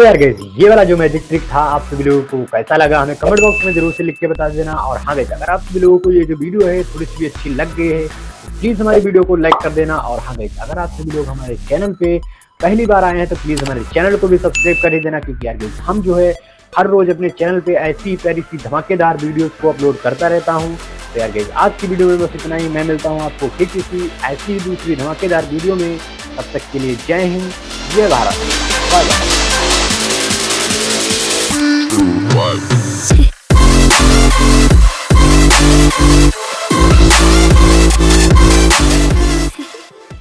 तो यार गाइस ये वाला जो मैजिक ट्रिक था आप सभी लोगों को कैसा लगा हमें कमेंट बॉक्स में जरूर से लिख के बता देना। और हाँ गाइस अगर आप सभी लोगों को ये जो वीडियो है थोड़ी सी भी अच्छी लग गई है तो प्लीज हमारी वीडियो को लाइक कर देना। और हाँ गाइस अगर आप सभी लोग हमारे चैनल पे पहली बार आए हैं तो प्लीज हमारे चैनल को भी सब्सक्राइब कर ही देना, क्योंकि यार गाइस हम जो है हर रोज अपने चैनल पे ऐसी प्यारी सी धमाकेदार वीडियोस को अपलोड करता रहता हूँ। तो यार गाइस आज की वीडियो में बस इतना ही। मैं मिलता हूँ आपको फिर किसी ऐसी दूसरी धमाकेदार वीडियो में। तब तक के लिए जय हिंद, जय भारत, बाय बाय।